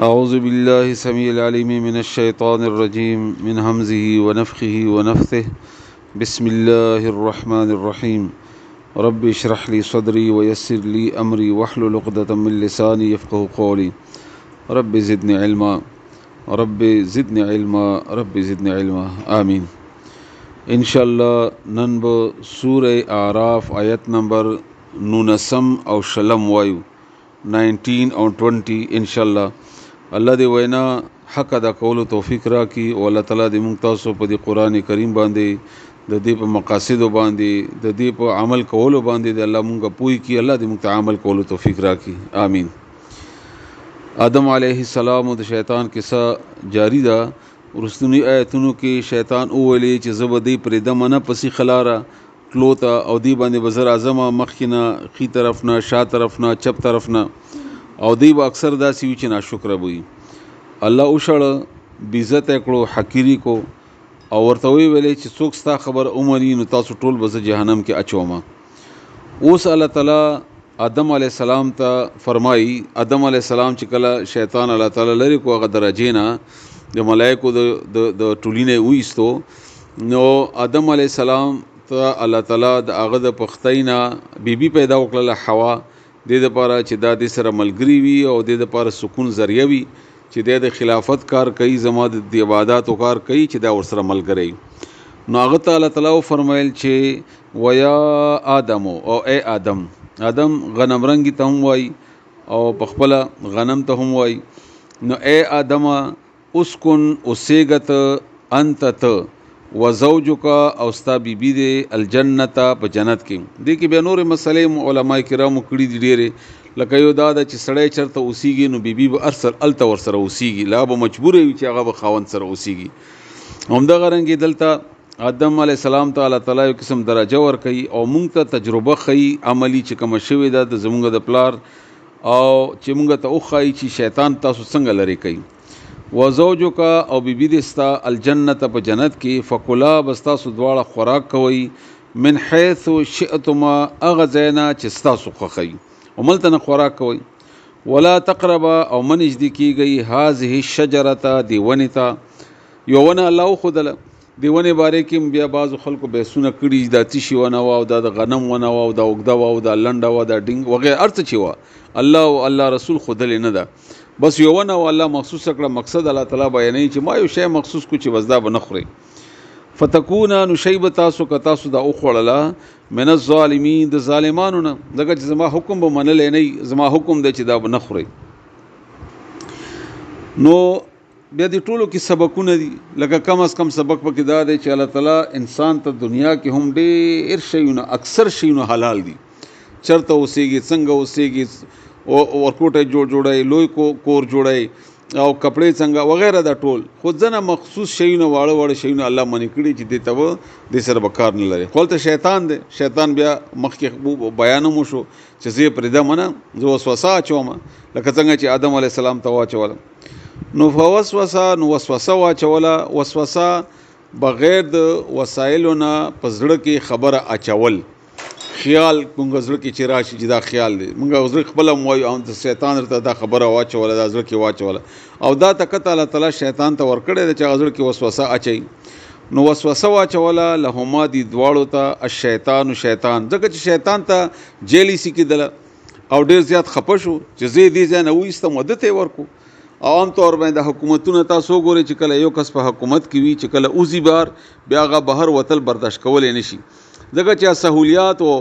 أعوذ بالله السميع العليم من الشيطان الرجيم من همزه ونفخه ونفثه بسم الله الرحمن الرحيم رب اشرح لي صدري ويسر لي أمري واحلل عقدة من لساني يفقه قولي رب زدني علما رب زدني علما رب زدني علما آمين. انشاءاللہ نن به سورہ اعراف آیت نمبر 19 او شلم وایو 19 او 20 انشاءاللہ. الله دې وینا حق ادا کولو توفیق راکړي او الله تعالی دې موږ تاسو په دې قران کریم باندې د دې په مقاصد باندې د دې په عمل کولو باندې د الله موږ پوي کی. الله دې موږ ته عمل کولو توفیق راکړي آمین. آدم علیه السلام او د شیطان قصه جاری ده. ورستنی آیتونو کې شیطان اولی چې زبدی پرې دمنه پسی خلاره تلوتا او دی باندې بزر اعظم مخکینه خي طرف نه شا طرف نه چپ طرف نه او دی با اکثر داسې وي چې ناشکر وي. الله وشړ بیزت کړو حقيري کو او ورته ویلې چې څوک ستا خبر عمرې نو تاسو ټول به جهنم کې اچوما. اوس الله تعالی آدم علیه السلام ته فرمایي آدم علیه السلام چې کله شیطان الله تعالی لري کو هغه درجه نه د ملائکو د ټولینه وېستو نو آدم علیه السلام ته الله تعالی د هغه د پختینا بیبي پیدا وکړه حوا د لپاره چې د دې سره ملګری وي او د لپاره سکون ذریعہ وي چې د خلافت کار کوي زما د عبادت او کار کوي چې دا ورسره ملګری. نو هغه تعالی تعالی فرمایل چې ویا آدم او اے آدم غنم رنگی ته هم وای او پخپل غنم ته هم وای. نو اے آدم اسکن اسیگت انت ته وزوجک او ستا بیبی دی الجنت په جنت کې. دې کې به نور مسلې علماء کرامو کړي دي ډېرې لکه یو دا چې سړی چرته اوسیږي نو بیبي به ارسل الته ور سره اوسیږي لا به مجبور وي چې هغه به خاوند سره اوسیږي. همدغه رنګې دلته آدم علیه السلام ته الله تعالی یو قسم درجه ورکوي او موږ ته تجربه ښیي عملی چې کومه شوې ده د زموږ د پلار او چې موږ ته وښایي چې شیطان تاسو څنګه لرې کوي. وزوجک او بیبی دستا الجنت په جنت کې فکلا بستاسو دواړه خوراک کوي من حيث شئتما اغزینا چې تاسو خوخی عملته نه خوراک کوي. ولا تقرب او منج دی کیږي هذه الشجره دی ونتا یو ونه الله خدل دی ونه باره کې بیا بعض خلکو به سونه کړي د تشي ونه او د غنم ونه او د وګدا او د لنډه او د ډینګ وغیرہ ارڅ چی و الله او الله رسول خدل نه ده بس یو ونه والله مخصوص کړه مقصد الله تعالی بیانې چې ما یو شی مخصوص کو چې وزدا بنخوري فتكون نشيب تاسو ک تاسو دا او خړلا من الظالمین د ظالمانو نه دغه چې زما حکم به منل نه زما حکم د چې دا بنخوري. نو بیا دې ټولو کې سبقونه دي لکه کم از کم سبق پکې دا دی چې الله تعالی انسان ته دنیا کې هم ډېر شیونه اکثر شیونه حلال دي چرته اوسېږي څنګه اوسېږي او ورکوټه جوړای لوی کور جوړای او کپڑے څنګه وغیرہ دا ټول خود ځنه مخصوص شیونه واړه شیونه الله منی کړی چې دې ته د سر بکار نه لري. خپل ته شیطان دی شیطان بیا مخکې بیان مو شو چې زه پرېدا منه زه وسوسه اچوم لکه څنګه چې آدم علی السلام ته واچول نو وسوسه واچوله وسوسه بغیر د وسایلو نه پزړه کې خبره اچول خیال مونږ زړه کې چې راشي چې دا خیال دی مونږ زړه خپل موي او شیطان ورته دا خبره واچوله دا زړه کې واچوله او دا تکته الله تعالی شیطان ته ورکړی چې زړه کې وسوسه اچي. نو وسوسه واچوله لهما دي دواړو ته الشیطان ځکه چې شیطان ته جیلی سي کېدله او ډیر زیات خپه شو چې زه دې ځای نه وېستم مدته ورکو. عام طور باندې حکومتونه تاسو ګوري چې کله یو کس په حکومت کې وي چې کله اوزي بار بیا هغه بهر وتل برداشت کولای نشي ځکه چې سہولیات او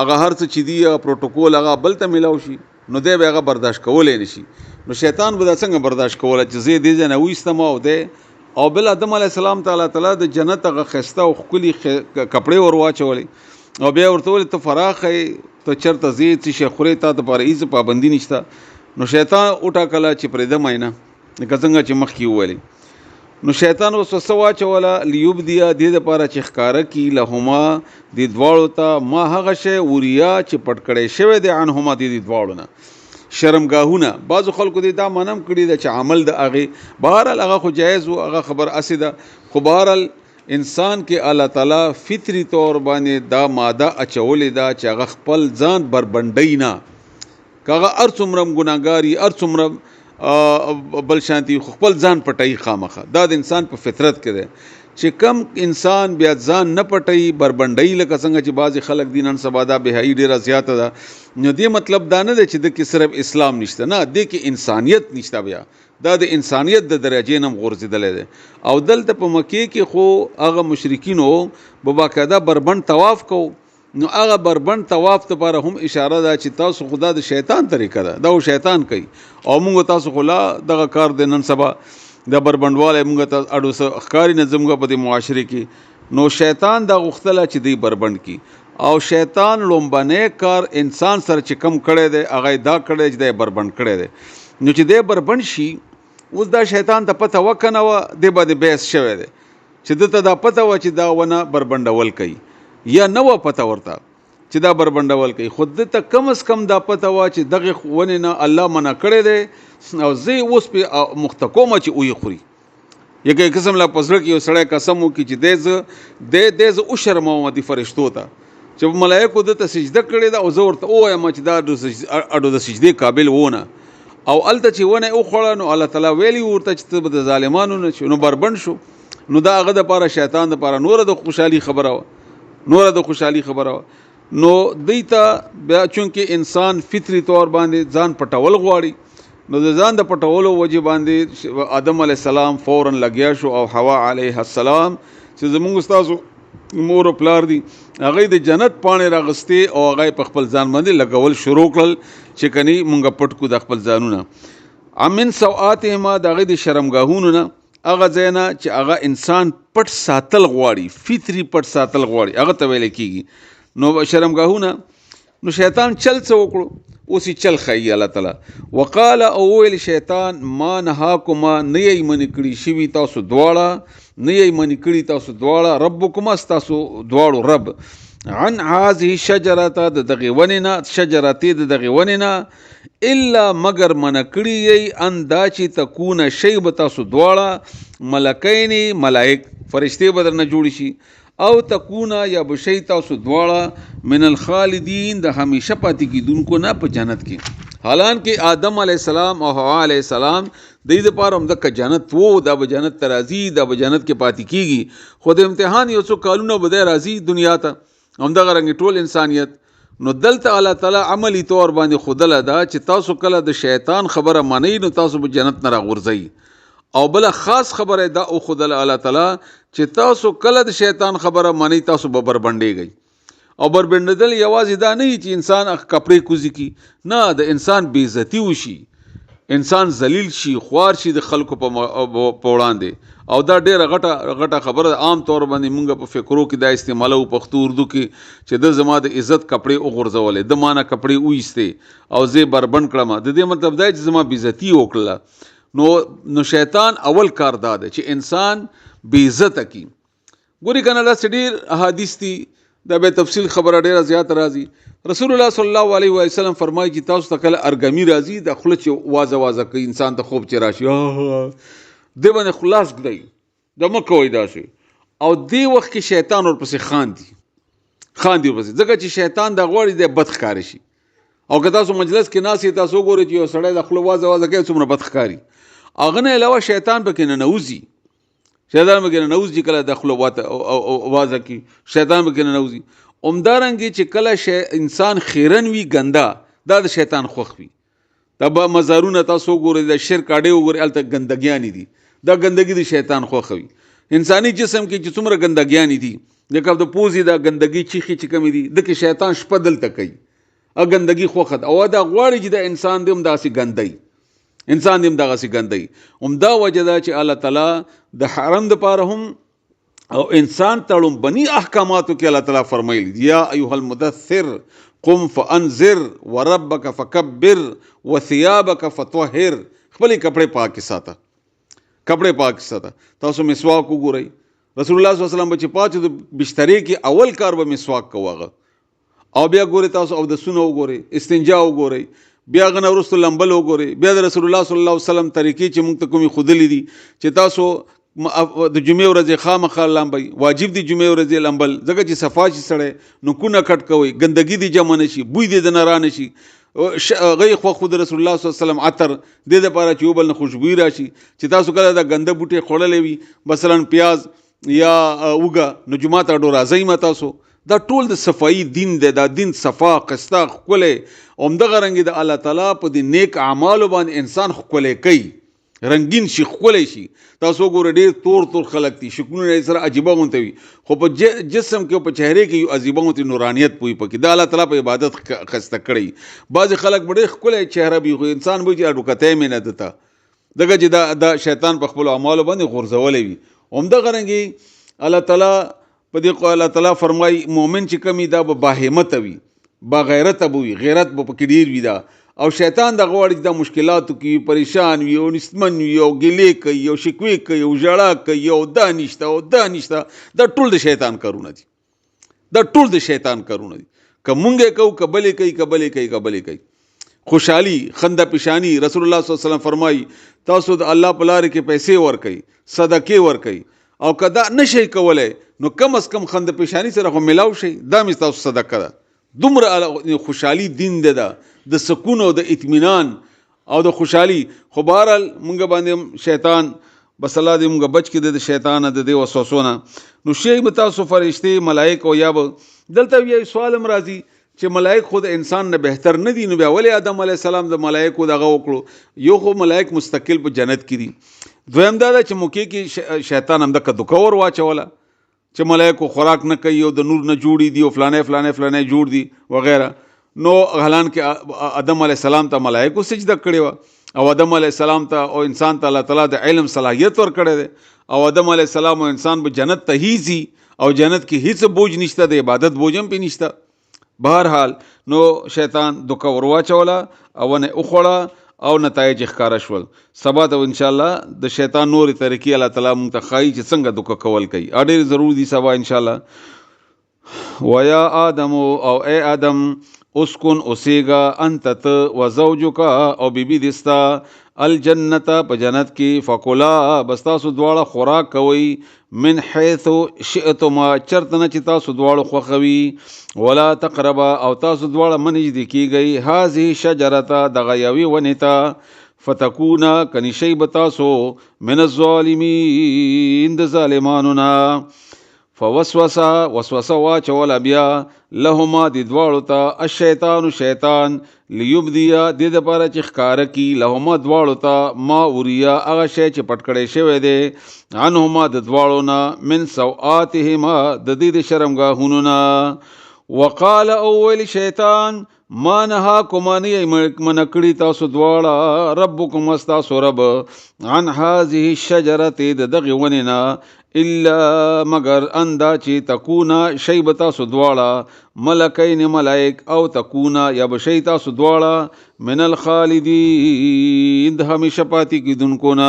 هغه هر څه چې دی پروتوکول هغه بل ته ملاوي شي نو دی به هغه برداشت کولای نشي. نو شیطان به څنګه برداشت کولای چې زه دې نه وېستم او دی او بل آدم علی السلام تعالی د جنت هغه خسته او خولي کپڑے ور واچولې او بیا ورته ول ته فراخه ته چرته زی چې شخوري ته د پاره ایز پابندی نشته. نو شیطان اوټا کلا چې پرې د مینه څنګه چې مخ کې ویلې نو شیطان وسوسه واچوله لیوبدیا دې لپاره چې ښکارا کی لهما دې دواړو ته ما هغه شی وریا چې پټ کړي شوی دی انهما دې دواړو نه شرمګاهونه بعض خلکو دې دا منم کړي د چې عمل د هغه بهرال هغه خو جایز او هغه خبر اسیده خو بهرال انسان کې الله تعالی فطری طور باندې دا ماده اچولې دا چې هغه خپل ځان بربندای نه کاغه ارڅومرم ګناګاری ارڅومرم بل شانتي خپل ځان پټي خامخه. دا د انسان په فطرت کې ده چې کم انسان بیا ځان نه پټي بربندۍ لکه څنګه چې بعضې خلک دي نن سبا دا بهایي ډېره زیاته ده. نو دې مطلب دا نه دی چې د کې صرف اسلام نشته، نه دې کې انسانیت نشته، بیا دا د انسانیت د درجې نه غورځېدلی دی. او دلته په مکې کې خو هغه مشرکینو به باقاعده بربند طواف کو، نو هغه بربند طواف لپاره هم اشاره ده چې تاسو خدا د شیطان طریقه ده، دا شیطان کوي او موږ تاسو خو لا دغه کار دی نن سبا د بربندواله موږ ته اډو څه ښکاري نه زموږ په دې معاشره کې. نو شیطان دا غوښتله چې دی بربند کی، او شیطان لومبنی کار انسان سره چې کم کړی دی هغه دا کړی چې دی بربند کړی دی. نو چې دی بربند شي اوس دا شیطان ته پته وکنه وه دی باندې بحث شوی دی چې دته دا پته وه چې دا ونه بربندول کوي یا نه وه پته ورته چې دا بربندول کوي، خو دته کم از کم دا پته وه چې دغه ونې نه الله منع کړی دی او زه اوس پې مخته کومه چې ویې خوري. یو قسم لا په زړه کې یو سړی قسم وکړي چې دی زه وشرموم دې فرشتو ته چې ملایکو دته سجده کړې ده او زه ورته ووایم چې دا اډو د سجدې قابل ونه، او هلته چې ونه یې وخوړه نو الله تعالی ویلي ورته چې ته به د ظالمانو نه شو، نو بربند شو. نو دا هغه دپاره شیطان دپاره نوره د خوشحالي خبره وه. نو دوی ته بیا چونکې انسان فطري طور باندې ځان پټول غواړي، نو د ځان د پټولو وجې باندې آدم علیه السلام فوراً لګیا شو او حوا علیه السلام چې زمونږ ستاسو مور او پلار دي هغوی د جنت پاڼې راغستې او هغه په خپل ځان باندې لګول شروع کړل چې کني مونږ پټ کړو د خپل ځانونه. من سوآتهما د هغوی د شرمګاهونو نه، هغه ځای نه چې هغه انسان پټ ساتل غواړي، فطري پټ ساتل غواړي، هغه ته ویل کېږي. نو شرمګاهونه، نو شیطان چل څه وکړو، اوس یې چل ښایي الله تعالی. وقال او ویل شیطان ما نهاکما نه یې منې کړي شوي تاسو دواړه، نه یې منې کړي تاسو دواړه ربکما ستاسو دواړو رب، عن هذه شجرته د دغې ونې نه، شجرتې د دغې ونې نه، الا مگر منع کړي یې ان دا چې تکونه شی به تاسو دواړه ملکین ملائک فرشتې به درنه جوړې شي، او تکونه یا بشی تاسو دواړه من الخالدین د همیشه پاتې کیدونکو نه په جنت کې. حالانکه آدم علیه السلام او حوا علیه السلام د دې لپاره همدغه جنت وو، دا به جنت ته راځي، دا به جنت کې پاتې کیږي، خو د امتحان یو څو کالونه به دی راځي دنیا ته، همدغه رنګ ټول انسانیت. نو دلته الله تعالی عملی طور باندې ښودله ده چې تاسو کله د شیطان خبره منئ نو تاسو به جنت نه راغورځئ، او بله خاص خبره دا وښودله الله تعالی چې تاسو کله د شیطان خبره منئ تاسو به بربندېږئ. او بربندېدل یوازې دا نه چې انسان کپړې کوزي کی، نه د انسان بې عزتي وشي، انسان ذلیل شي، خوار شي د خلکو په وړاندې. او دا ډېره غټه خبره ده، عام طور باندې مونږ په فکرو کې دا استعمالو پښتو اردو کې چې د زما د عزت کپړې وغورځولې، د مانه کپړې وایستې او زه بربند کړم، د دې مطلب دا چې زما بې عزتي وکړله. نو شیطان اول کار دا ده چې انسان بې عزته کی. ګوري کنه داسې ډېر احادیث دي، دا به تفصیل خبره ډېره زیاته راځي. رسول الله صلی الله علیه وسلم فرمایي چې تاسو ته کله ارګمی راځي د خوله چې وازه کوي انسان ته خوب چې راشي دې باندې خلاص کړئ، د مه کوئ داسې. او دې وخت کې شیطان ورپسې خاندي ورپسې، ځکه چې شیطان دا غواړي دی بد ښکاره شي. او که تاسو مجلس کې ناست یې تاسو وګورئ چې یو سړی د خوله وازه کوي څومره بد ښکاري، هغه نه علاوه شیطان پکې ننوځي، شیطان پکې ننوځي کله د خوله وازه کوي، شیطان پکې ننوځي. همدارنګې چې کله انسان خیرن وي ګنده، دا د شیطان خوښ وي. دا به مزارونه تاسو وګورئ، د شرک اډې وګورئ، هلته ګندګیانې دي، دا ګندګي د شیطان خوښوي. انساني جسم کې چې څومره ګندګیانې دي، لکه د پوزې دا ګندګي چیخي چې کمې دي، دکې شیطان شپه دلته کوي، ګندګي خوښه ده، او دا غواړي چې د انسان دې هم داسې ګندی، انسان دې هم دغسې ګندی. همدا وجه ده چې الله تعالی د حرم دپاره هم او انسان تړم بنی احکاماتو کې الله تعالی فرمایلی یا ایها المدثر قم فانذر وربک فکبر وثيابک فطهر. خپلې کپړې پاکې ساته، تاسو مسواک وګورئ. رسول الله صلی الله علیه وسلم چې پاتې د بسترې کې اول کار به مسواک کوه، او بیا ګورئ تاسو اودسونه وګورئ، استنجا وګورئ، بیا هغه نه وروسته لمبل وګورئ، بیا د رسول الله صلی الله علیه وسلم طریقې چې موږ ته کومې ښودلې دي چې تاسو د جمعې ورځې خامخا لامبئ، واجب دی جمعې ورځې لمبل، ځکه چې صفا شي سړی نو کونه کټ کوئ، ګندګي دې جمع نه شي، بوی دې د نه را نه شي. غي خو د رسول الله صلی الله علیه وسلم عطر د لپاره چې یو بل نه خوشبوئی راشي چې تاسو کله دا غنده بوټي خوړلې وي مثلا پیاز یا اوګه نو جمعه ته ډور راځي ما تاسو دا ټول د صفائی دین دی دا دین صفا قستا خپلې اومدغه رنګ د الله تعالی په دې نیک اعمالو باندې انسان خپلې کوي رنگین شي خولې شي تاسو ګوره ډېر تور خلک دي شکلونه سره عجیبه غونته وي خو په جسم کې په چهره کې یو عجیبه غونته نورانیت پوي پکې د الله تعالی په عبادت خسته کړی بعض خلک ډېر خولې چهره به خو انسان به چې اډوکته مې نه دته دغه چې دا شیطان په خپل اعمالو باندې غورځولې وي همدغه رنګي الله تعالی په دې الله تعالی فرمای مؤمن چې کمی دا به باهمت وي با غیرت وي غیرت به پکې ډیر وي دا او شیطان د غوړي د مشکلاتو کې پریشان وي او نسمن وي او ګلې کوي او شکوي کوي او ژړا کوي او دا نشته دا ټول د شیطان کارونه دي دا ټول د شیطان کارونه دي که مونږه کو کبلې کوي خوشحالي خنده پیشانی رسول الله صلی الله علیه وسلم فرمایي تاسو د الله په لار کې پیسې ورکړي صدقې ورکړي او کدا نشي کولای نو کم از کم خنده پیشانی سره خو ملاو شي دا مې تاسو صدقه ده دومره خوشحالي دین ده د سکون او د اطمینان او د خوشحالي خو بهرحال مونږ باندې شیطان بس الله دې مونږ بچ کړي د شیطان د دې وسوسونه نو شی به تاسو فرشتي ملائکه او یا دلته یو سوال راځي چې ملائک خود انسان نه بهتر نه دي نو بیا ولې آدم علی السلام د ملائکو دغه وکړو یو خو ملائک مستقل په جنت کې دي دویم دا چې موکي کې شیطان هم د کدوکور واچوله چې ملائکو خوراک نه کوي او د نور نه جوړي دي او فلانه جوړ دي وغیرہ نو حالان کې آدم علی السلام ته ملائکو سجده کړی و او آدم علی السلام ته او انسان ته الله تعالی د علم صلاحیت ور کړی دی او آدم علی السلام او انسان به جنت ته هیڅ او جنت کې هیڅ بوج نشته د عبادت بوجم پې نشته بهرحال نو شیطان دوکه ورواچوله او نه اوخوړه او نتایج ښکاره شول سبا ته ان شاء الله د شیطان نورې طریقې الله تعالی مونږ ته ښایي چې څنګه دوکه کول کوي ډېر ضروري دي سبا ان شاء الله ویا آدم او اے آدم اسکن اوسیگا انت و زوجک او بیبی دستا الجنت په جنت کې فکلا بستاسو دواړه خوراک کوي من حيث شئتما چرتنه چې تاسو دواړه خوخوي ولا تقربا او تاسو دواړه منځ کیږي هذه شجرته دغه یوي ونیتا فتكونا کنيشي بتاسو من الظالمين د ظالمانو فوسوسه واچول بیا لهما د دواړو ته الشیطان شیطان لیبدیا د لپاره چې ښکار کی لهما دواړو ته ما وریا هغه شی چې پټ کړی شوی دی عنهما د دواړو نه من سوآتهما د دې د شرمګاهونو نه وقال اول شیطان ما نهاکما منکړی تاسو دواړه ربکم استاسو رب عن هذه الشجره د دغه ونینا الا مگر اندا چې تکونا شی بتا سو دواړه ملکین ملائک او تکونا یا بشی تاسو دواړه من الخالدین د همیشه پاتې کیدونکو نه